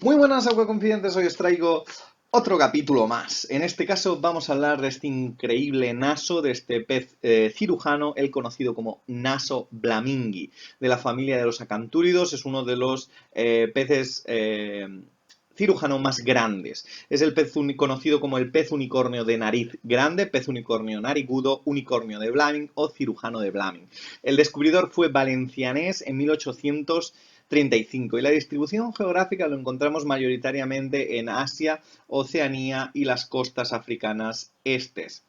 Muy buenas, acuaconfidentes, hoy os traigo otro capítulo más. En este caso vamos a hablar de este increíble naso, de este pez cirujano, el conocido como Naso blamingui, de la familia de los acantúridos. Es uno de los peces cirujano más grandes. Es el pez conocido como el pez unicornio de nariz grande, pez unicornio narigudo, unicornio de Blaming o cirujano de Blaming. El descubridor fue valencianés en 1835 y la distribución geográfica lo encontramos mayoritariamente en Asia, Oceanía y las costas africanas estes.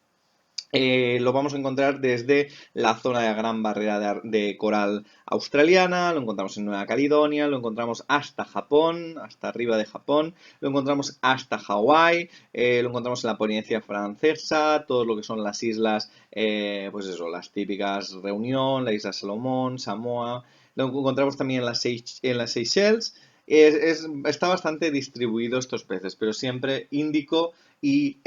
Lo vamos a encontrar desde la zona de la Gran Barrera de Coral australiana, lo encontramos en Nueva Caledonia, lo encontramos hasta Japón, hasta arriba de Japón, lo encontramos hasta Hawái, lo encontramos en la Polinesia Francesa, todo lo que son las islas, pues eso, las típicas Reunión, la isla Salomón, Samoa, lo encontramos también en las Seychelles. Está bastante distribuido estos peces, pero siempre Índico y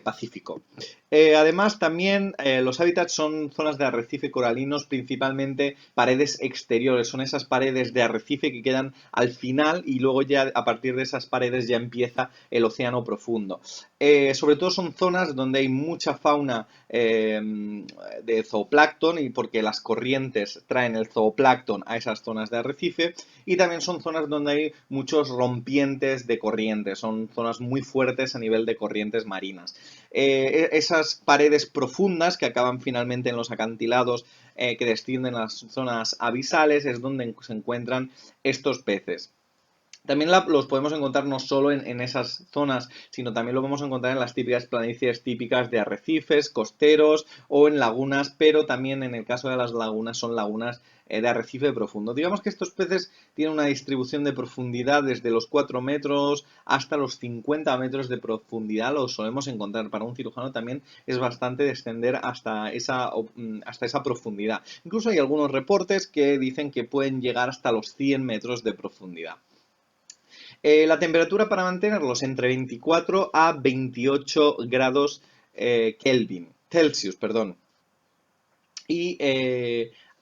Pacífico. Además, también los hábitats son zonas de arrecife coralinos, principalmente paredes exteriores. Son esas paredes de arrecife que quedan al final y luego ya a partir de esas paredes ya empieza el océano profundo. Sobre todo son zonas donde hay mucha fauna de zooplancton y porque las corrientes traen el zooplancton a esas zonas de arrecife, y también son zonas donde hay muchos rompientes de corrientes, son zonas muy fuertes a nivel de corrientes marinas. Esas paredes profundas que acaban finalmente en los acantilados que descienden a las zonas abisales es donde se encuentran estos peces. También los podemos encontrar no solo en esas zonas, sino también lo vamos a encontrar en las típicas planicies típicas de arrecifes, costeros o en lagunas, pero también en el caso de las lagunas son lagunas de arrecife profundo. Digamos que estos peces tienen una distribución de profundidad desde los 4 metros hasta los 50 metros de profundidad, lo solemos encontrar. Para un cirujano también es bastante descender hasta esa profundidad. Incluso hay algunos reportes que dicen que pueden llegar hasta los 100 metros de profundidad. La temperatura para mantenerlos entre 24 a 28 grados Celsius, perdón. Y,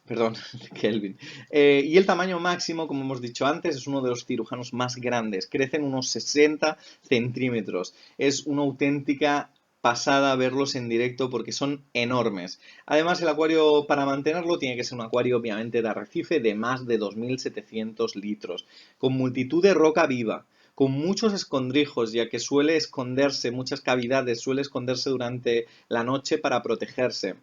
perdón, Kelvin. Y el tamaño máximo, como hemos dicho antes, es uno de los cirujanos más grandes. Crecen unos 60 centímetros. Es una auténtica pasada verlos en directo porque son enormes. Además, el acuario para mantenerlo tiene que ser un acuario obviamente de arrecife de más de 2.700 litros, con multitud de roca viva, con muchos escondrijos, ya que suele esconderse, muchas cavidades, suele esconderse durante la noche para protegerse,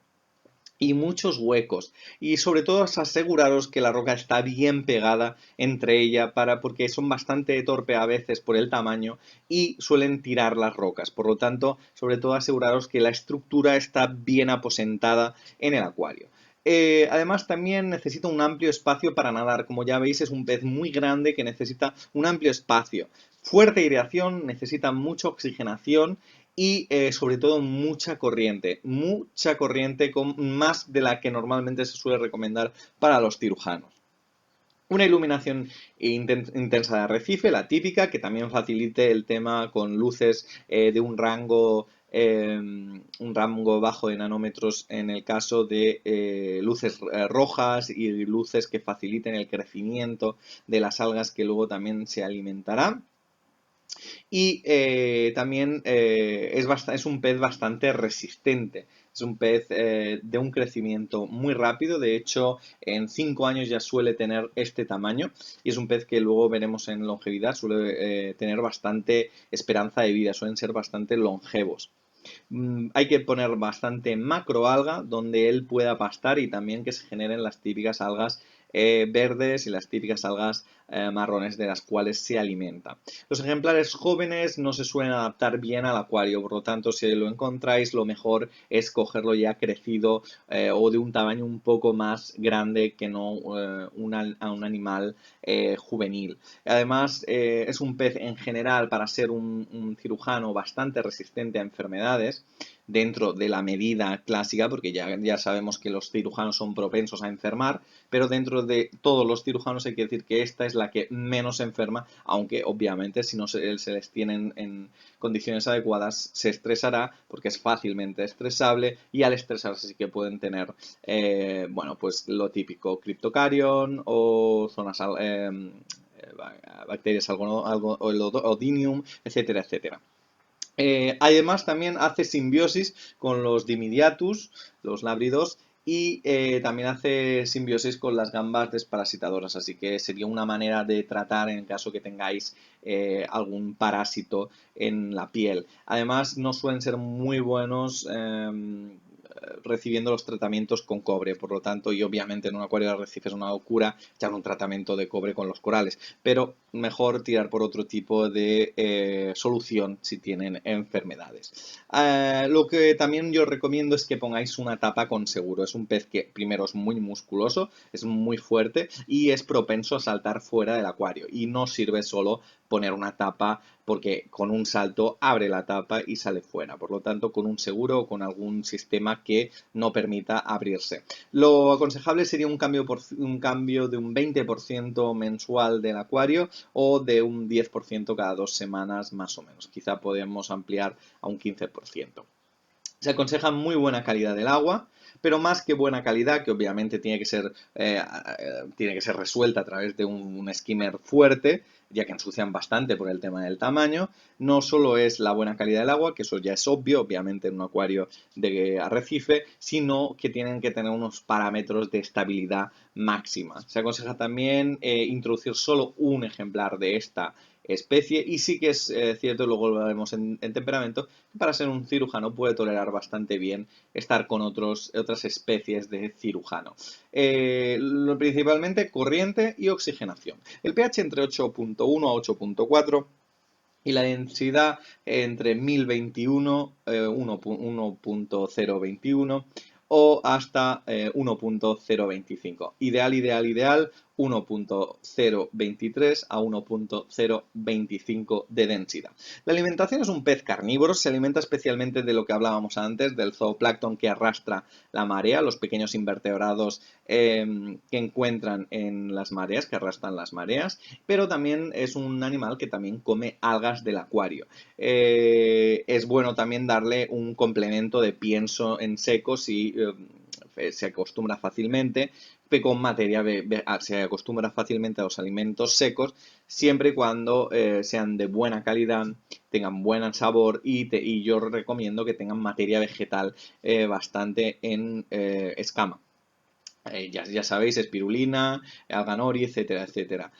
y muchos huecos, y sobre todo aseguraros que la roca está bien pegada entre ella porque son bastante torpe a veces por el tamaño y suelen tirar las rocas. Por lo tanto, sobre todo aseguraros que la estructura está bien aposentada en el acuario. Además, también necesita un amplio espacio para nadar. Como ya veis, es un pez muy grande que necesita un amplio espacio. Fuerte aireación, necesita mucha oxigenación y sobre todo mucha corriente con más de la que normalmente se suele recomendar para los cirujanos. Una iluminación intensa de arrecife, la típica, que también facilite el tema con luces de un rango bajo de nanómetros en el caso de luces rojas y luces que faciliten el crecimiento de las algas que luego también se alimentarán. Y también es un pez bastante resistente. Es un pez de un crecimiento muy rápido. De hecho, en 5 años ya suele tener este tamaño. Y es un pez que luego veremos en longevidad. Suele tener bastante esperanza de vida. Suelen ser bastante longevos. Hay que poner bastante macroalga donde él pueda pastar y también que se generen las típicas algas verdes y las típicas algas marrones de las cuales se alimenta. Los ejemplares jóvenes no se suelen adaptar bien al acuario, por lo tanto, si lo encontráis, lo mejor es cogerlo ya crecido o de un tamaño un poco más grande que no a un animal juvenil. Además, es un pez en general, para ser un cirujano, bastante resistente a enfermedades dentro de la medida clásica, porque ya sabemos que los cirujanos son propensos a enfermar, pero dentro de todos los cirujanos hay que decir que esta es la que menos enferma, aunque obviamente si no se les tiene en condiciones adecuadas se estresará porque es fácilmente estresable, y al estresarse sí que pueden tener, bueno, pues lo típico, criptocarion o zonas bacterias Odynium, etcétera, etcétera. Además también hace simbiosis con los Dimidiatus, los lábridos, y también hace simbiosis con las gambas desparasitadoras, así que sería una manera de tratar en caso que tengáis algún parásito en la piel. Además no suelen ser muy buenos recibiendo los tratamientos con cobre, por lo tanto, y obviamente en un acuario de arrecife es una locura echar un tratamiento de cobre con los corales, pero mejor tirar por otro tipo de solución si tienen enfermedades. Lo que también yo recomiendo es que pongáis una tapa con seguro. Es un pez que primero es muy musculoso, es muy fuerte y es propenso a saltar fuera del acuario, y no sirve solo poner una tapa porque con un salto abre la tapa y sale fuera. Por lo tanto, con un seguro o con algún sistema que no permita abrirse. Lo aconsejable sería un cambio de un 20% mensual del acuario o de un 10% cada 2 semanas más o menos. Quizá podemos ampliar a un 15%. Se aconseja muy buena calidad del agua, pero más que buena calidad, que obviamente tiene que ser resuelta a través de un skimmer fuerte, ya que ensucian bastante por el tema del tamaño. No solo es la buena calidad del agua, que eso ya es obvio, obviamente en un acuario de arrecife, sino que tienen que tener unos parámetros de estabilidad máxima. Se aconseja también introducir solo un ejemplar de esta especie, y sí que es cierto, luego lo veremos en temperamento, que para ser un cirujano puede tolerar bastante bien estar con otras especies de cirujano. Principalmente corriente y oxigenación. El pH entre 8.1 a 8.4 y la densidad entre 1021, 1.021 o hasta 1.025. Ideal 1.023 a 1.025 de densidad. La alimentación es un pez carnívoro, se alimenta especialmente de lo que hablábamos antes, del zooplancton que arrastra la marea, los pequeños invertebrados que encuentran en las mareas, que arrastran las mareas, pero también es un animal que también come algas del acuario. Es bueno también darle un complemento de pienso en seco si se acostumbra fácilmente, se acostumbra fácilmente a los alimentos secos, siempre y cuando sean de buena calidad, tengan buen sabor y yo recomiendo que tengan materia vegetal bastante en escama. Ya sabéis, espirulina, alga nori, etcétera, etcétera.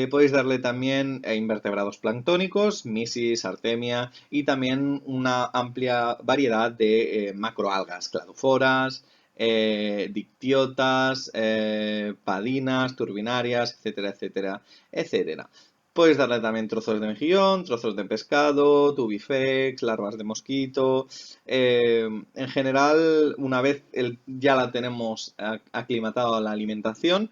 Podéis darle también invertebrados planctónicos, mysis, artemia y también una amplia variedad de macroalgas, cladoforas, dictiotas, padinas, turbinarias, etcétera, etcétera, etcétera. Podéis darle también trozos de mejillón, trozos de pescado, tubifex, larvas de mosquito. En general, una vez ya la tenemos aclimatado a la alimentación,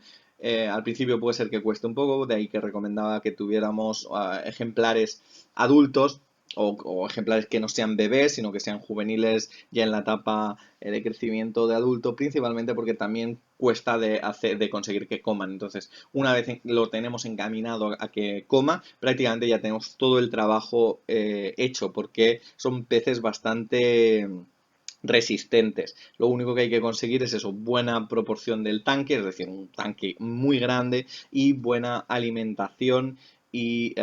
al principio puede ser que cueste un poco, de ahí que recomendaba que tuviéramos ejemplares adultos o ejemplares que no sean bebés, sino que sean juveniles ya en la etapa de crecimiento de adulto, principalmente porque también cuesta de conseguir que coman. Entonces, una vez lo tenemos encaminado a que coma, prácticamente ya tenemos todo el trabajo hecho, porque son peces bastante resistentes. Lo único que hay que conseguir es eso, buena proporción del tanque, es decir, un tanque muy grande y buena alimentación y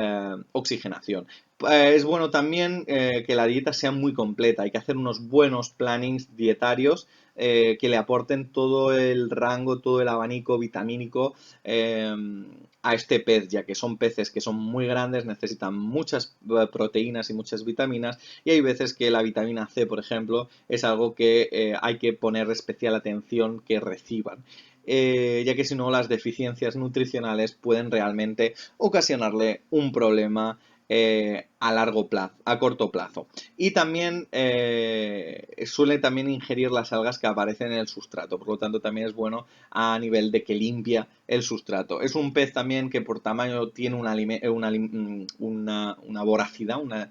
oxigenación. Es bueno también que la dieta sea muy completa, hay que hacer unos buenos plannings dietarios que le aporten todo el rango, todo el abanico vitamínico a este pez, ya que son peces que son muy grandes, necesitan muchas proteínas y muchas vitaminas, y hay veces que la vitamina C, por ejemplo, es algo que hay que poner especial atención que reciban. Ya que si no las deficiencias nutricionales pueden realmente ocasionarle un problema a largo plazo, a corto plazo. Y también suele también ingerir las algas que aparecen en el sustrato, por lo tanto también es bueno a nivel de que limpia el sustrato. Es un pez también que por tamaño tiene una voracidad, una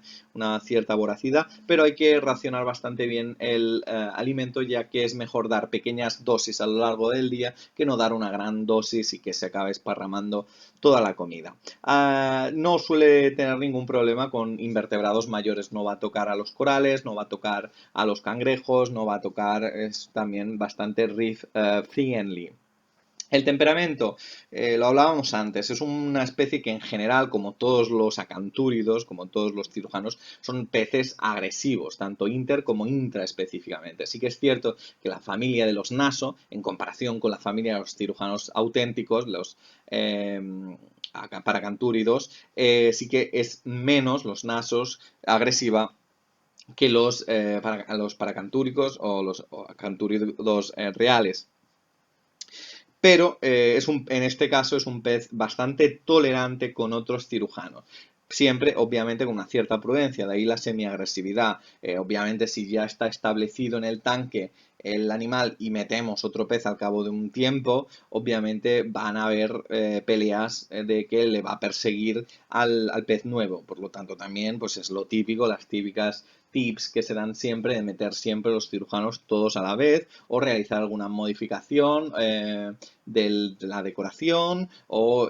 cierta voracidad, pero hay que racionar bastante bien el alimento, ya que es mejor dar pequeñas dosis a lo largo del día que no dar una gran dosis y que se acabe esparramando toda la comida. No suele tener ningún problema con invertebrados mayores, no va a tocar a los corales, no va a tocar a los cangrejos, no va a tocar, es también bastante reef friendly. El temperamento, lo hablábamos antes, es una especie que en general, como todos los acantúridos, como todos los cirujanos, son peces agresivos, tanto inter como intra específicamente. Sí que es cierto que la familia de los naso, en comparación con la familia de los cirujanos auténticos, los eh, paracantúridos, sí que es menos los nasos agresiva que los paracantúricos o los acantúridos reales. Pero en este caso es un pez bastante tolerante con otros cirujanos. Siempre, obviamente, con una cierta prudencia, de ahí la semiagresividad. Obviamente, si ya está establecido en el tanque el animal y metemos otro pez al cabo de un tiempo, obviamente van a haber peleas de que le va a perseguir al pez nuevo. Por lo tanto, también pues es lo típico, las típicas tips que se dan siempre de meter siempre los cirujanos todos a la vez o realizar alguna modificación de la decoración o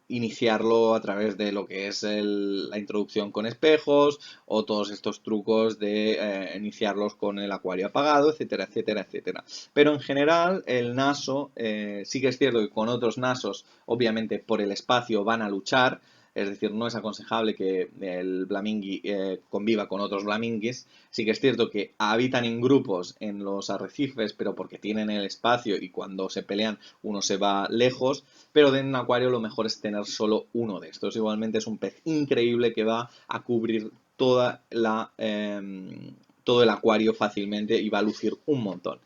iniciarlo a través de lo que es la introducción con espejos o todos estos trucos de iniciarlos con el acuario apagado, etcétera, etcétera, etcétera. Pero en general el naso, sí que es cierto que con otros nasos, obviamente por el espacio van a luchar, es decir, no es aconsejable que el blamingui conviva con otros blaminguis. Sí que es cierto que habitan en grupos en los arrecifes, pero porque tienen el espacio y cuando se pelean uno se va lejos, pero en un acuario lo mejor es tener solo uno de estos. Igualmente es un pez increíble que va a cubrir todo el acuario fácilmente y va a lucir un montón.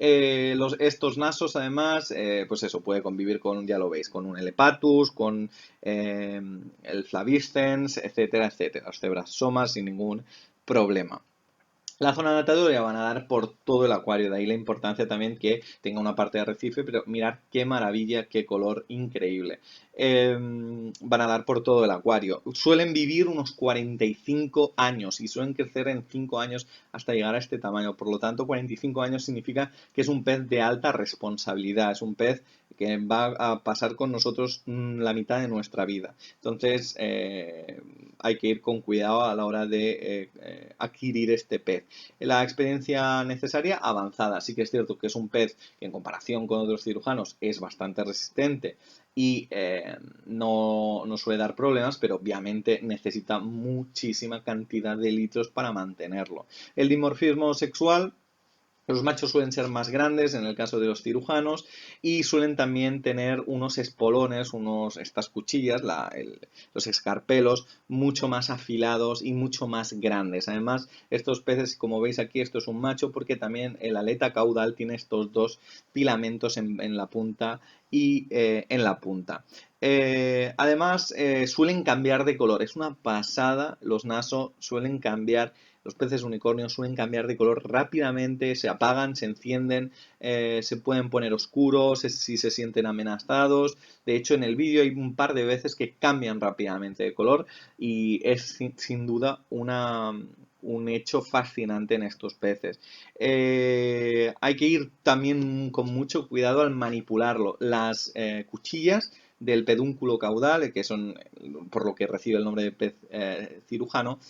Estos nasos, además, pues eso, puede convivir con, ya lo veis, con un Elepatus, con el Flavistens, etcétera, etcétera. Los Cebrasomas sin ningún problema. La zona natatoria van a dar por todo el acuario, de ahí la importancia también que tenga una parte de arrecife, pero mirad qué maravilla, qué color increíble. Van a dar por todo el acuario. Suelen vivir unos 45 años y suelen crecer en 5 años hasta llegar a este tamaño. Por lo tanto, 45 años significa que es un pez de alta responsabilidad, es un pez que va a pasar con nosotros la mitad de nuestra vida. Entonces, hay que ir con cuidado a la hora de adquirir este pez. La experiencia necesaria avanzada. Sí que es cierto que es un pez que en comparación con otros cirujanos es bastante resistente y no suele dar problemas, pero obviamente necesita muchísima cantidad de litros para mantenerlo. El dimorfismo sexual, los machos suelen ser más grandes en el caso de los cirujanos y suelen también tener unos espolones, estas cuchillas, los escarpelos, mucho más afilados y mucho más grandes. Además, estos peces, como veis aquí, esto es un macho porque también el aleta caudal tiene estos dos filamentos en la punta y en la punta. Además, suelen cambiar de color. Es una pasada. Los naso suelen cambiar. Los peces unicornios suelen cambiar de color rápidamente, se apagan, se encienden, se pueden poner oscuros si se sienten amenazados. De hecho, en el vídeo hay un par de veces que cambian rápidamente de color y es sin duda un hecho fascinante en estos peces. Hay que ir también con mucho cuidado al manipularlo. Las cuchillas del pedúnculo caudal, que son por lo que recibe el nombre de pez cirujano,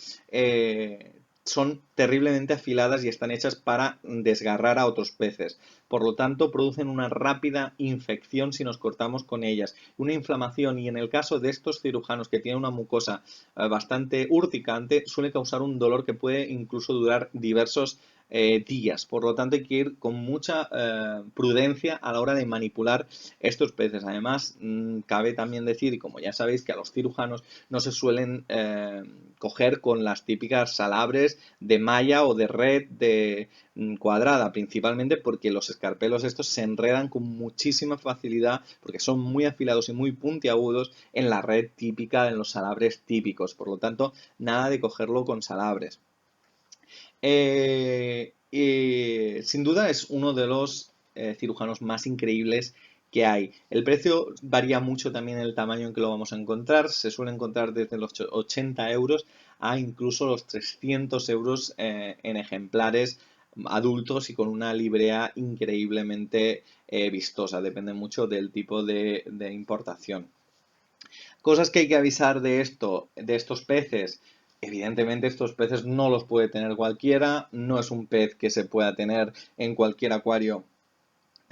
son terriblemente afiladas y están hechas para desgarrar a otros peces. Por lo tanto, producen una rápida infección si nos cortamos con ellas, una inflamación y en el caso de estos cirujanos que tienen una mucosa bastante urticante, suele causar un dolor que puede incluso durar diversos días. Por lo tanto, hay que ir con mucha prudencia a la hora de manipular estos peces. Además, cabe también decir, y como ya sabéis, que a los cirujanos no se suelen coger con las típicas salabres de malla o de red de cuadrada, principalmente porque los escarpelos estos se enredan con muchísima facilidad porque son muy afilados y muy puntiagudos en la red típica, en los salabres típicos. Por lo tanto, nada de cogerlo con salabres. Sin duda es uno de los cirujanos más increíbles que hay. El precio varía mucho también en el tamaño en que lo vamos a encontrar. Se suele encontrar desde los 80 euros a incluso los 300 euros en ejemplares adultos y con una librea increíblemente vistosa. Depende mucho del tipo de importación. Cosas que hay que avisar de estos peces. Evidentemente estos peces no los puede tener cualquiera, no es un pez que se pueda tener en cualquier acuario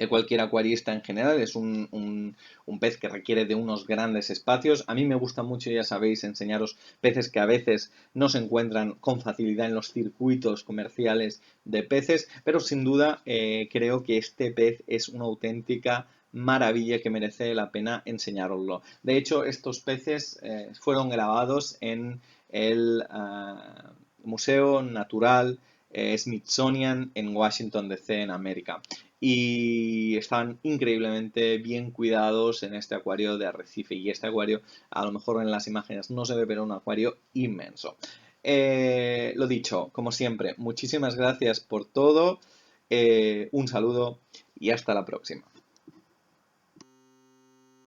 de cualquier acuarista en general. Es un pez que requiere de unos grandes espacios. A mí me gusta mucho, ya sabéis, enseñaros peces que a veces no se encuentran con facilidad en los circuitos comerciales de peces, pero sin duda creo que este pez es una auténtica maravilla que merece la pena enseñaroslo. De hecho, estos peces fueron grabados en el Museo Natural Smithsonian en Washington DC, en América. Y están increíblemente bien cuidados en este acuario de arrecife. Y este acuario, a lo mejor en las imágenes no se ve, pero un acuario inmenso. Lo dicho, como siempre, muchísimas gracias por todo. Un saludo y hasta la próxima.